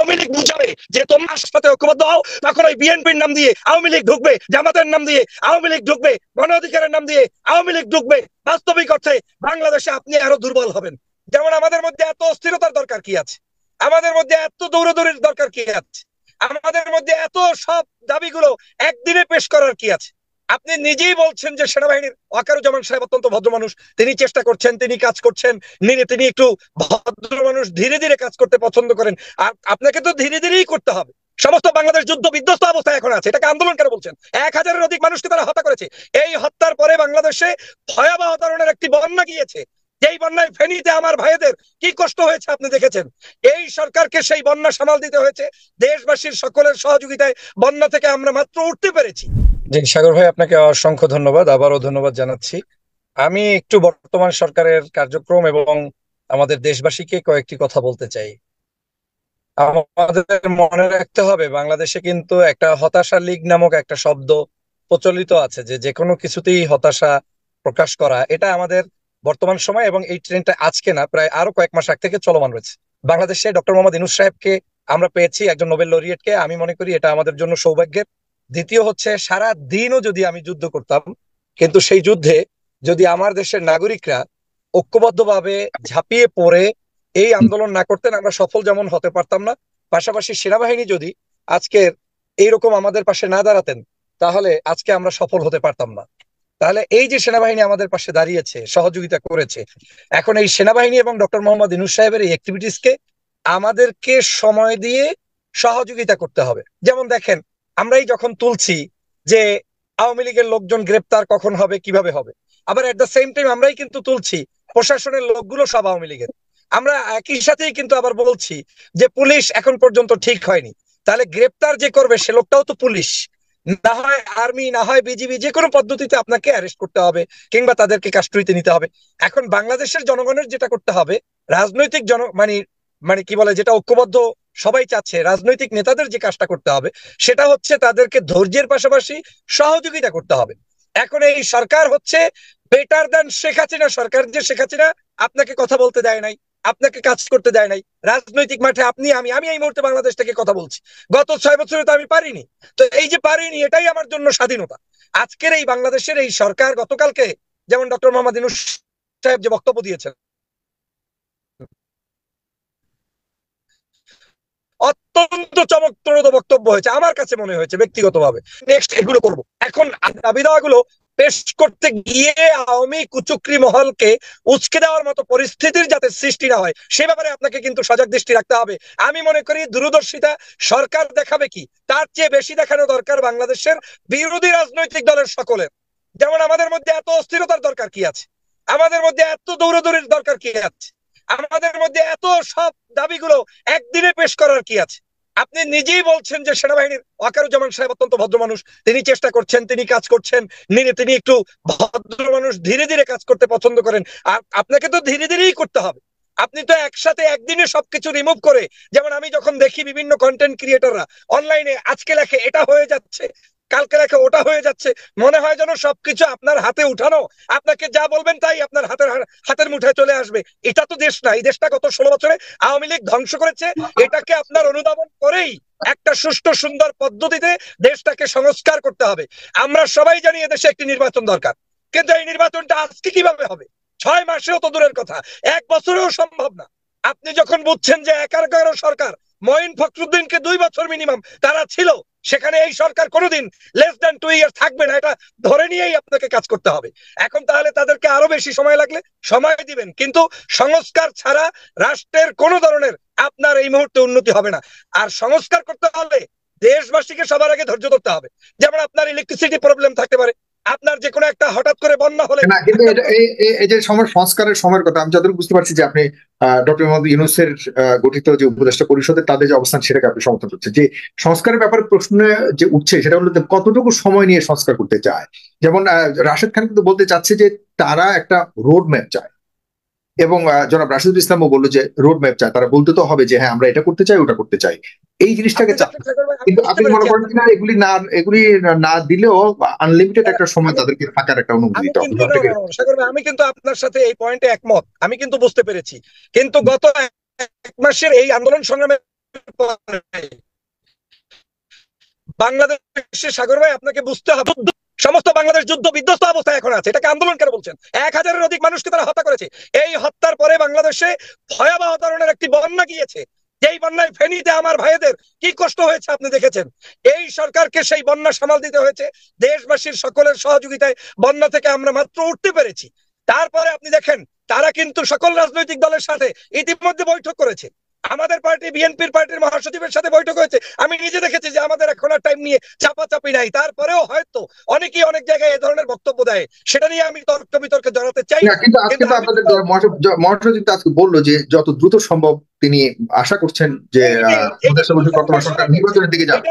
আওয়ামী লীগ বুঝাবে যে তোমরা সাথে ঐক্যবদ্ধ হও, তখন ওই বিএনপির নাম দিয়ে আওয়ামী লীগ ঢুকবে, জামাতের নাম দিয়ে আওয়ামী লীগ ঢুকবে, গণ অধিকারের নাম দিয়ে আওয়ামী লীগ ঢুকবে। বাস্তবিক অর্থে বাংলাদেশে আপনি আরো দুর্বল হবেন। যেমন আমাদের মধ্যে এত অস্থিরতার দরকার কি আছে, আমাদের মধ্যে এত দৌড়াদৌড়ির দরকার কি আছে, আমাদের মধ্যে এত সব দাবিগুলো একদিনে পেশ করার কি আছে? আপনি নিজেই বলছেন যে সেনাবাহিনীর ওয়াকারুজ্জামান সাহেব অত্যন্ত ভদ্র মানুষ, তিনি চেষ্টা করছেন, তিনি কাজ করছেন, তিনি একটু ভদ্র মানুষ, ধীরে ধীরে কাজ করতে পছন্দ করেন। আর আপনাকে তো ধীরে ধীরেই করতে হবে। সমস্ত বাংলাদেশ যুদ্ধ বিধ্বস্ত অবস্থায় এখন আছে, এটাকে আন্দোলন কেন বলছেন? 1000-এর অধিক মানুষকে তারা হত্যা করেছে। এই হত্যার পরে বাংলাদেশে ভয়াবহ ধরনের একটি বন্যা গিয়েছে। যেই বন্যায় ফেনীতে আমার ভাইদের কি কষ্ট হয়েছে আপনি দেখেছেন। এই সরকারকে সেই বন্যা সামাল দিতে হয়েছে, দেশবাসীর সকলের সহযোগিতায় বন্যা থেকে আমরা মাত্র উঠতে পেরেছি। জি সাগর ভাই, আপনাকে অসংখ্য ধন্যবাদ, আবারও ধন্যবাদ জানাচ্ছি। আমি একটু বর্তমান সরকারের কার্যক্রম এবং আমাদের দেশবাসীকে কয়েকটি কথা বলতে চাই। আমাদের মনে রাখতে হবে, বাংলাদেশে কিন্তু একটা হতাশা লীগ নামক একটা শব্দ প্রচলিত আছে, যে কোনো কিছুতেই হতাশা প্রকাশ করা। এটা আমাদের বর্তমান সময় এবং এই ট্রেন্ডটা আজকে না, প্রায় আরো কয়েক মাস আগ থেকে চলমান রয়েছে। বাংলাদেশে ডক্টর মোহাম্মদ ইউনূস সাহেবকে আমরা পেয়েছি, একজন নোবেল লরিয়েটকে। আমি মনে করি এটা আমাদের জন্য সৌভাগ্যের। দ্বিতীয় হচ্ছে, সারা দিনও যদি আমি যুদ্ধ করতাম, কিন্তু সেই যুদ্ধে যদি আমার দেশের নাগরিকরা ঐক্যবদ্ধভাবে ঝাঁপিয়ে পড়ে এই আন্দোলন না করতেন, আমরা সফল যেমন হতে পারতাম না। পাশাপাশি সেনাবাহিনী যদি আজকের এইরকম আমাদের পাশে না দাঁড়াতেন, তাহলে আজকে আমরা সফল হতে পারতাম না। তাহলে এই যে সেনাবাহিনী আমাদের পাশে দাঁড়িয়েছে, সহযোগিতা করেছে, এখন এই সেনাবাহিনী এবং ডক্টর মোহাম্মদ ইউনূস সাহেবের এই অ্যাক্টিভিটিসকে আমাদেরকে সময় দিয়ে সহযোগিতা করতে হবে। যেমন দেখেন, আমরাই যখন তুলছি যে আওয়ামী লীগের লোকজন গ্রেপ্তার কখন হবে, কিভাবে হবে, আবার এট দ্য সেম টাইম আমরাই কিন্তু তুলছি প্রশাসনের লোকগুলো সব আওয়ামী লীগের। আমরা একই সাথেই কিন্তু আবার বলছি যে পুলিশ এখন পর্যন্ত ঠিক হয়নি। তাহলে গ্রেপ্তার যে করবে সে লোকটাও তো পুলিশ, না হয় আর্মি, না হয় বিজিবি, যে কোনো পদ্ধতিতে আপনাকে অ্যারেস্ট করতে হবে কিংবা তাদেরকে কাস্টডিতে নিতে হবে। এখন বাংলাদেশের জনগণের যেটা করতে হবে, রাজনৈতিক মানে মানে কি বলে, যেটা ঐক্যবদ্ধ সবাই চাচ্ছে, রাজনৈতিক নেতাদের যে কাজটা করতে হবে সেটা হচ্ছে তাদেরকে ধৈর্যের পাশাপাশি সহযোগিতা করতে হবে। এখন এই সরকার হচ্ছে বেটার দ্যান শেখ হাসিনা সরকার, যে শেখ হাসিনা আপনাকে কথা বলতে দেয় নাই, আপনাকে কাজ করতে দেয় নাই রাজনৈতিক মাঠে। আমি এই মুহূর্তে বাংলাদেশ থেকে কথা বলছি, গত 6 বছরে তো আমি পারিনি। তো এই যে পারিনি, এটাই আমার জন্য স্বাধীনতা। আজকের এই বাংলাদেশের এই সরকার, গতকালকে যেমন ডক্টর মোহাম্মদ ইউনূস সাহেব যে বক্তব্য দিয়েছেন, অত্যন্ত চমকপ্রদ বক্তব্য হয়েছে আমার কাছে মনে হয়েছে ব্যক্তিগতভাবে। নেক্সট এগুলো করব। এখন দাবি দাওয়াগুলো পেশ করতে গিয়ে আওয়ামী কুচক্রী মহলকে উচকে দেওয়ার মতো পরিস্থিতির যাতে সৃষ্টি না হয়, সে ব্যাপারে আপনাকে কিন্তু সজাগ দৃষ্টি রাখতে হবে। আমি মনে করি দূরদর্শিতা সরকার দেখাবে কি, তার চেয়ে বেশি দেখানো দরকার বাংলাদেশের বিরোধী রাজনৈতিক দলের সকলের। যেমন আমাদের মধ্যে এত অস্থিরতার দরকার কি আছে, আমাদের মধ্যে এত দৌড়াদৌড়ির দরকার কি আছে, আমাদের মধ্যে এত সব দাবিগুলো একদিনে পেশ করার কি আছে? আপনি নিজেই বলছেন যে সেনাবাহিনীর ওয়াকারুজ্জামান সাহেব অত্যন্ত ভদ্র মানুষ, তিনি চেষ্টা করছেন, তিনি কাজ করছেন, তিনি একটু ভদ্র মানুষ, ধীরে ধীরে কাজ করতে পছন্দ করেন। আর আপনাকে তো ধীরে ধীরেই করতে হবে। আপনি তো একসাথে একদিনে সবকিছু রিমুভ করে, যেমন আমি যখন দেখি বিভিন্ন কন্টেন্ট ক্রিয়েটররা অনলাইনে আজকে লেখে এটা হয়ে যাচ্ছে, কালকে লেখে ওটা হয়ে যাচ্ছে, মনে হয় যেন সবকিছু আপনার হাতে উঠানো, আপনাকে যা বলবেন তাই আপনার হাতের মুঠায় চলে আসবে। এটা তো দেশ না। এই দেশটা গত 16 বছরে আওয়ামী লীগ ধ্বংস করেছে। এটাকে আপনার অনুধাবন করেই একটা সুষ্ঠু সুন্দর পদ্ধতিতে দেশটাকে সংস্কার করতে হবে। আমরা সবাই জানি এদেশে একটি নির্বাচন দরকার, কিন্তু এই নির্বাচনটা আজকে কিভাবে হবে? 6 মাসেও তো দূরের কথা, 1 বছরেও সম্ভব না। আপনি যখন বুঝছেন যে একার সরকার মঈন ফখরুদ্দিনকে 2 বছর মিনিমাম তারা ছিল, সেখানে এই সরকার কোনোদিন লেস দ্যান 2 ইয়ার থাকবে না, এটা ধরে নিয়েই আপনাকে কাজ করতে হবে। এখন তাহলে তাদেরকে আরো বেশি সময় লাগলে সময় দিবেন, কিন্তু সংস্কার ছাড়া রাষ্ট্রের কোনো ধরনের আপনার এই মুহূর্তে উন্নতি হবে না। আর সংস্কার করতে হলে দেশবাসীকে সবার আগে ধৈর্য ধরতে হবে। যেমন আপনার ইলেকট্রিসিটি প্রবলেম থাকতে পারে, আপনার যে কোনো একটা হঠাৎ করে বন্যা হলে না, কিন্তু এই যে সংস্কারের সময়ের কথা আমি যতটুকু বুঝতে পারছি যে আপনি ডক্টর মোহাম্মদ ইউনূসের গঠিত যে উপদেষ্টা পরিষদের তাদের যে অবস্থান সেটাকে আপনি সমর্থন করছেন। যে সংস্কারের ব্যাপারে প্রশ্ন যে উঠছে সেটা হলো কতটুকু সময় নিয়ে সংস্কার করতে চায়। যেমন রাশেদ খান কিন্তু বলতে চাচ্ছে যে তারা একটা রোড ম্যাপ চায়, এবং জনাব রাশিদুল ইসলামও বললো যে রোড ম্যাপ চায়। তারা বলতে তো হবে যে হ্যাঁ আমরা এটা করতে চাই, ওটা করতে চাই, এই জিনিসটাকে চায়। কিন্তু আপনি মনে করেন কিনা এগুলি না দিলেও আনলিমিটেড একটা সময় তাদেরকে থাকার একটা অনুমতি দিতে হবে? আমি কিন্তু আপনার সাথে এই পয়েন্টে একমত, আমি কিন্তু বুঝতে পেরেছি। কিন্তু গত 1 মাসের এই আন্দোলন সংগ্রামের বাংলাদেশের সাগর ভাই আপনাকে বুঝতে হবে, সমস্ত বাংলাদেশ যুদ্ধ বিধ্বস্ত অবস্থায় এখন আছে। এটাকে আন্দোলন কেন বলছেন? 1000-এর অধিক মানুষকে তারা হত্যা করেছে। এই হত্যার পরে বাংলাদেশে ভয়াবহ ধরনের একটি বন্যা গিয়েছে। যেই বন্যায় ফেনীতে আমার ভাইদের কি কষ্ট হয়েছে আপনি দেখেছেন। এই সরকারকে সেই বন্যা সামাল দিতে হয়েছে। দেশবাসীর সকলের সহযোগিতায় বন্যা থেকে আমরা মাত্র উঠতে পেরেছি। তারপরে আপনি দেখেন তারা কিন্তু সকল রাজনৈতিক দলের সাথে ইতিমধ্যে বৈঠক করেছে। আমাদের পার্টি বিএনপির পার্টির মহাসচিবের সাথে বৈঠক হয়েছে। আমি নিজে দেখেছি যে আমাদের এখন আর টাইম নিয়ে চাপাচাপি নাই। তারপরেও হয়তো অনেকেই অনেক জায়গায় এ ধরনের বক্তব্য দেয়, সেটা নিয়ে আমি তর্ক বিতর্কে জড়াতে চাই না, না। কিন্তু আজকে কিন্তু তো আমি আপনাদের মহাসচিব আজকে বললো যে যত দ্রুত সম্ভব তিনি আশা করছেন যে উপদেষ্টা পরিষদ বর্তমান সরকার নির্বাচনের দিকে যাবে।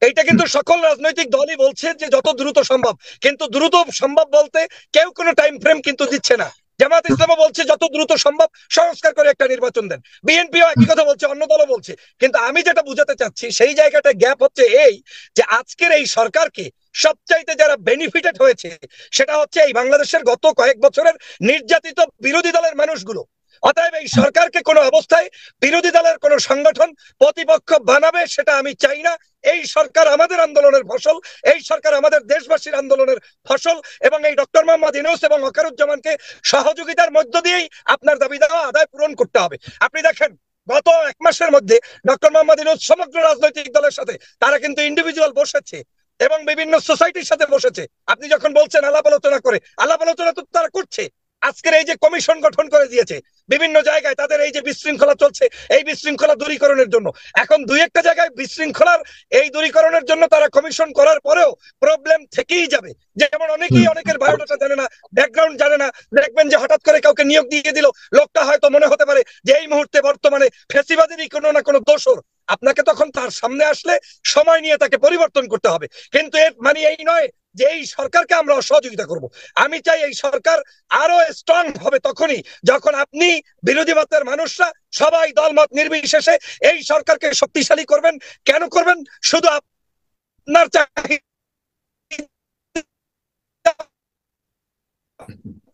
এইটা কিন্তু সকল রাজনৈতিক দলই বলছে যে যত দ্রুত সম্ভব, কিন্তু দ্রুত সম্ভব বলতে কেউ কোনো টাইম ফ্রেম কিন্তু দিচ্ছে না। জামাত ইসলামও বলছে যত দ্রুত সম্ভব সংস্কার করে একটা নির্বাচন দেন, বিএনপিও একই কথা বলছে, অন্য দলও বলছে। কিন্তু আমি যেটা বুঝাতে চাচ্ছি সেই জায়গাটা গ্যাপ হচ্ছে এই যে আজকের এই সরকারকে সবচাইতে যারা বেনিফিটেড হয়েছে সেটা হচ্ছে এই বাংলাদেশের গত কয়েক বছরের নির্যাতিত বিরোধী দলের মানুষগুলো। অতএব এই সরকারকে কোনো অবস্থায় বিরোধী দলের কোনো সংগঠন প্রতিপক্ষ বানাবে সেটা আমি চাই না। এই সরকার আমাদের আন্দোলনের ফসল, এই সরকার আমাদের দেশবাসীর আন্দোলনের ফসল, এবং এই ডক্টর মোহাম্মদ ইউনূস এবং ওয়াকারুজ্জামানকে সহযোগিতার মধ্য দিয়েই আপনার দাবি দাওয়া আদায় পূরণ করতে হবে। আপনি দেখেন গত 1 মাসের মধ্যে ডক্টর মোহাম্মদ ইউনূস সমগ্র রাজনৈতিক দলের সাথে তারা কিন্তু ইন্ডিভিজুয়াল বসেছে এবং বিভিন্ন সোসাইটির সাথে বসেছে। আপনি যখন বলছেন আলাপ আলোচনা করে, আলাপ আলোচনা তো তারা করছে। আজকের এই যে কমিশন গঠন করে দিয়েছে বিভিন্ন জায়গায়, তাদের এই যে বিশৃঙ্খলা চলছে এই বিশৃঙ্খলা দূরীকরণের জন্য, এখন 2-1টা জায়গায় বিশৃঙ্খলার এই দূরীকরণের জন্য তারা কমিশন করার পরেও প্রবলেম থেকেই যাবে। যেমন অনেকেই অনেকের বায়োডাটা জানে না, ব্যাকগ্রাউন্ড জানে না। দেখবেন যে হঠাৎ করে কাউকে নিয়োগ দিয়ে দিল, লোকটা হয়তো মনে হতে পারে যে এই মুহূর্তে বর্তমানে ফ্যাসিবাদেরই কোনো না কোনো দোসর। আপনাকে তখন তার সামনে আসলে সময় নিয়ে তাকে পরিবর্তন করতে হবে। কিন্তু এর মানে এই নয় যে এই সরকারকে আমরা সহযোগিতা করব। আমি চাই এই সরকার আরো স্ট্রং হবে তখনই যখন আপনি বিরোধী মতের মানুষরা সবাই দলমত নির্বিশেষে এই সরকারকে শক্তিশালী করবেন। কেন করবেন? শুধু আপনার চাহিদা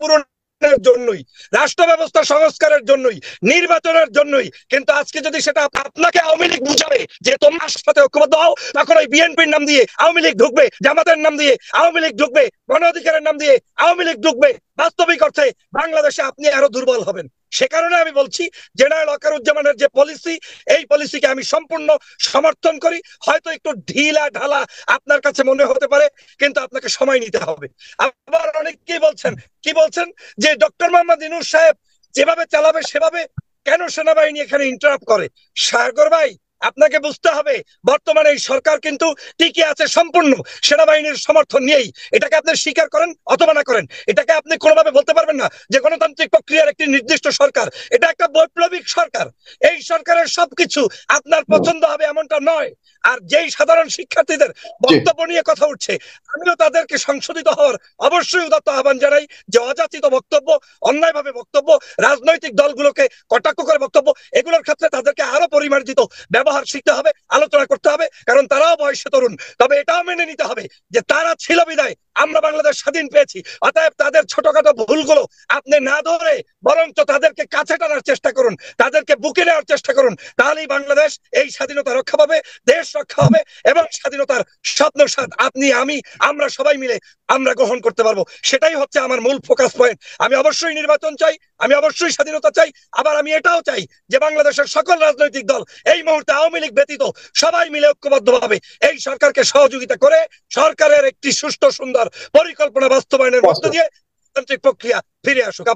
পূরণের জন্যই, রাষ্ট্র ব্যবস্থা সংস্কারের জন্যই, নির্বাচনের জন্যই। কিন্তু আজকে যদি সেটা আপনাকে আওয়ামী লীগ বুঝাবে যে তোমার সাথে ঐক্যবদ্ধ হও, তখন ওই বিএনপির নাম দিয়ে আওয়ামী লীগ ঢুকবে, জামাতের নাম দিয়ে আওয়ামী লীগ ঢুকবে, গণ অধিকারের নাম দিয়ে আওয়ামী লীগ ঢুকবে। বাস্তবিক অর্থে বাংলাদেশে আপনি আরো দুর্বল হবেন। সে কারণে আমি বলছি জেনারেল ওয়াকারুজ্জামানের যে পলিসি, এই পলিসিকে আমি সম্পূর্ণ সমর্থন করি। হয়তো একটু ঢিলা ঢালা আপনার কাছে মনে হতে পারে, কিন্তু আপনাকে সময় নিতে হবে। আবার অনেকেই বলছেন কি বলছেন যে ডক্টর মোহাম্মদ ইউনূস সাহেব যেভাবে চালাবে সেভাবে কেন সেনাবাহিনী এখানে ইন্টারাপ্ট করে। সাগর ভাই, আপনাকে বুঝতে হবে বর্তমানে এই সরকার কিন্তু টিকে আছে সম্পূর্ণ সেনাবাহিনীর সমর্থন নিয়েই। এটাকে আপনি স্বীকার করেন অথবা না করেন, এটাকে আপনি কোনোভাবে বলতে পারবেন না যে গণতান্ত্রিক প্রক্রিয়ার একটি নির্দিষ্ট সরকার। এটা একটা বৈপ্লবিক সরকার। এই সরকারের সবকিছু আপনার পছন্দ হবে এমনটা নয়। আর যেই সাধারণ শিক্ষার্থীদের বক্তব্য নিয়ে কথা উঠছে, আমিও তাদেরকে সংশোধিত হওয়ার অবশ্যই উদাত্ত আহ্বান জানাই যে অযাচিত বক্তব্য, অন্যায়ভাবে বক্তব্য, রাজনৈতিক দলগুলোকে কটাক্ষ করে বক্তব্য, এগুলোর ক্ষেত্রে তাদেরকে আরো পরিমার্জিত ব্যবহার শিখতে হবে, আলোচনা করতে হবে। কারণ তারাও বয়সে তরুণ। তবে এটাও মেনে নিতে হবে যে তারা ছিল বিদায় আমরা বাংলাদেশ স্বাধীন পেয়েছি। অতএব তাদের ছোটখাটো ভুলগুলো আপনি না ধরে বরঞ্চ তাদেরকে কাছে টানার চেষ্টা করুন, তাদেরকে বুকে নেওয়ার চেষ্টা করুন। তাহলেই বাংলাদেশ এই স্বাধীনতা রক্ষা পাবে, দেশ রক্ষা হবে, এবং স্বাধীনতার স্বপ্ন স্বাদ আপনি আমি আমরা সবাই মিলে আমরা গ্রহণ করতে পারবো। সেটাই হচ্ছে আমার মূল ফোকাস পয়েন্ট। আমি অবশ্যই নির্বাচন চাই, আমি অবশ্যই স্বাধীনতা চাই। আবার আমি এটাও চাই যে বাংলাদেশের সকল রাজনৈতিক দল এই মুহূর্তে আওয়ামী লীগ ব্যতীত সবাই মিলে ঐক্যবদ্ধভাবে এই সরকারকে সহযোগিতা করে সরকারের একটি সুষ্ঠু সুন্দর পরিকল্পনা বাস্তবায়নের মধ্য দিয়ে গণতান্ত্রিক প্রক্রিয়া ফিরে আসুক।